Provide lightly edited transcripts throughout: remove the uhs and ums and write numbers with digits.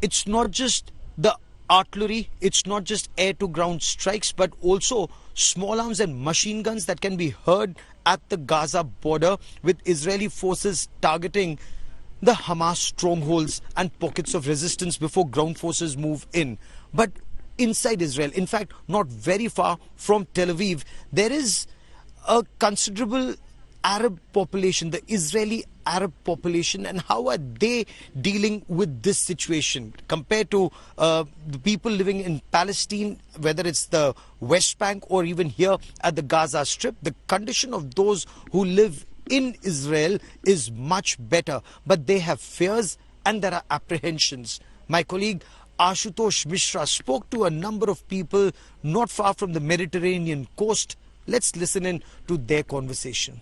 it's not just the artillery, it's not just air-to-ground strikes, but also small arms and machine guns that can be heard at the Gaza border, with Israeli forces targeting the Hamas strongholds and pockets of resistance before ground forces move in. But inside Israel, in fact, not very far from Tel Aviv, there is a considerable Arab population, the Israeli Arab population, and how are they dealing with this situation compared to the people living in Palestine, whether it's the West Bank or even here at the Gaza Strip? The condition of those who live in Israel is much better, but they have fears and there are apprehensions. My colleague Ashutosh Mishra spoke to a number of people not far from the Mediterranean coast. Let's listen in to their conversation.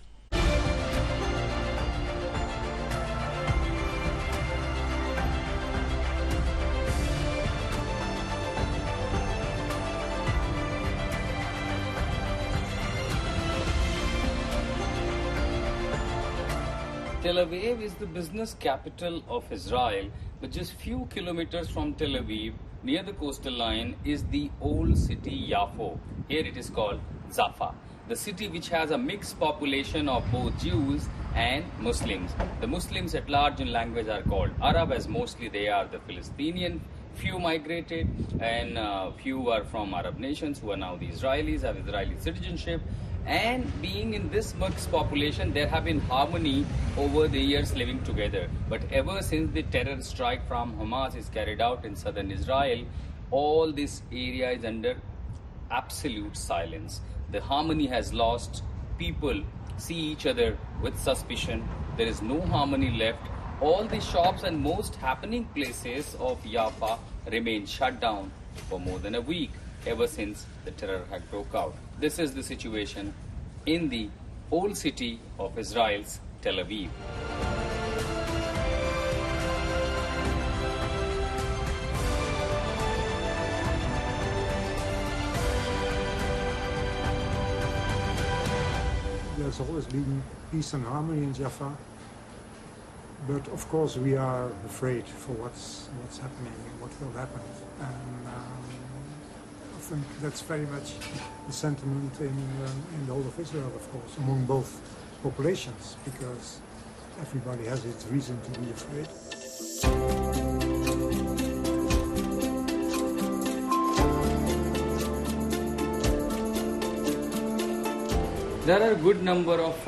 Tel Aviv is the business capital of Israel, but just few kilometers from Tel Aviv, near the coastal line, is the old city Yafa. Here it is called Jaffa, the city which has a mixed population of both Jews and Muslims. The Muslims at large in language are called Arab, as mostly they are the Palestinian. Few migrated and few are from Arab nations who are now the Israelis, have Israeli citizenship. And being in this mixed population, there have been harmony over the years living together. But ever since the terror strike from Hamas is carried out in southern Israel, all this area is under absolute silence. The harmony has lost. People see each other with suspicion. There is no harmony left. All the shops and most happening places of Yafa remain shut down for more than a week, ever since the terror had broke out. This is the situation in the old city of Israel's Tel Aviv. There's always been peace and harmony in Jaffa, but of course we are afraid for what's happening and what will happen. And I think that's very much the sentiment in the whole of Israel, of course, among both populations, because everybody has its reason to be afraid. There are a good number of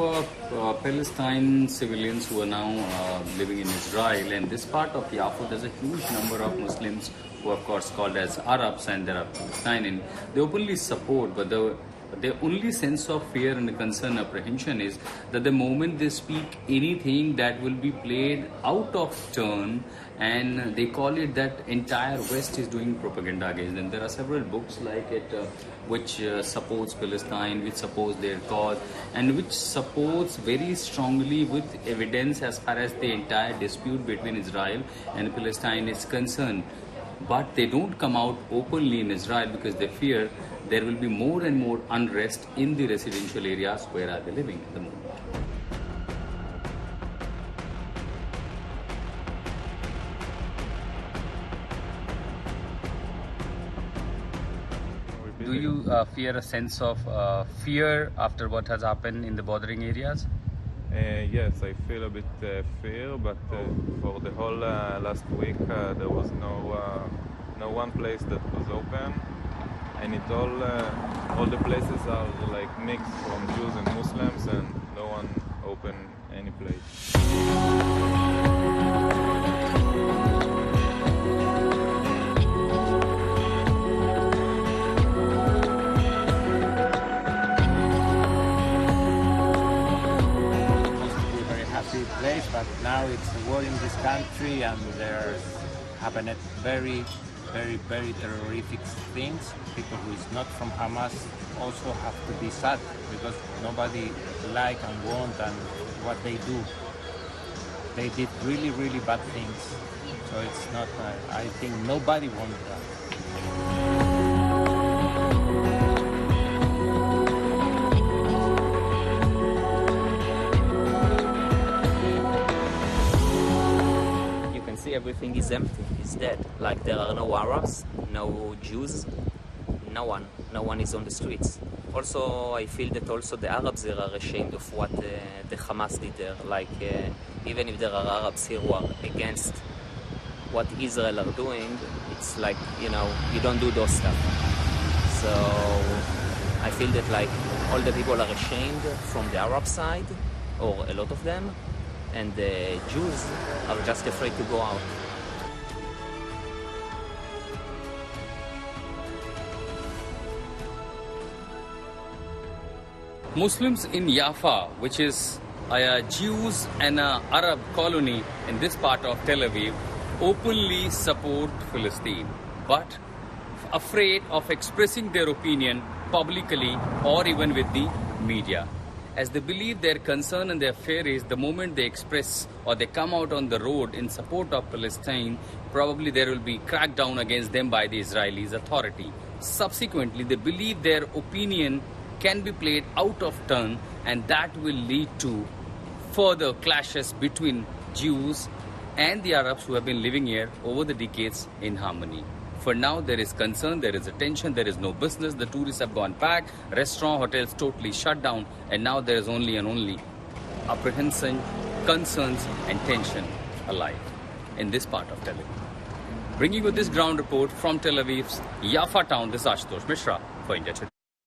Palestinian civilians who are now living in Israel, and this part of Yafa, there's a huge number of Muslims who are of course called as Arabs, and there are Palestinians. They openly support, but their only sense of fear and concern, apprehension is that the moment they speak anything, that will be played out of turn, and they call it that entire West is doing propaganda against them. There are several books like it which supports Palestine, which supports their cause, and which supports very strongly with evidence as far as the entire dispute between Israel and Palestine is concerned. But they don't come out openly in Israel because they fear there will be more and more unrest in the residential areas where are they living at the moment. Do you fear a sense of fear after what has happened in the bordering areas? Yes, I feel a bit fear, but for the whole last week there was no one place that was open, and all the places are like mixed from Jews and Muslims, and no one open any place. Place, but now it's a war in this country, and there's happened very terrific things. People who is not from Hamas also have to be sad because nobody like and want and what they do. They did really bad things. So it's not. I think nobody wants that. everything is empty, is dead. Like there are no Arabs, no Jews, no one is on the streets. Also, I feel that also the Arabs here are ashamed of what the Hamas did there. Like, even if there are Arabs here who are against what Israel are doing, it's like, you know, you don't do those stuff. So, I feel that like all the people are ashamed from the Arab side, or a lot of them, and the Jews are just afraid to go out. Muslims in Yofa, which is a Jews and an Arab colony in this part of Tel Aviv, openly support Palestine, but afraid of expressing their opinion publicly or even with the media. As they believe their concern and their fear is the moment they express or they come out on the road in support of Palestine, probably there will be crackdown against them by the Israelis authority. Subsequently, they believe their opinion can be played out of turn, and that will lead to further clashes between Jews and the Arabs who have been living here over the decades in harmony. For now, there is concern, there is attention, there is no business, the tourists have gone back, restaurant, hotels totally shut down, and now there is only and only apprehension, concerns and tension alive in this part of Tel Aviv. Bringing you this ground report from Tel Aviv's Yafa town, this is Ashutosh Mishra for India Today.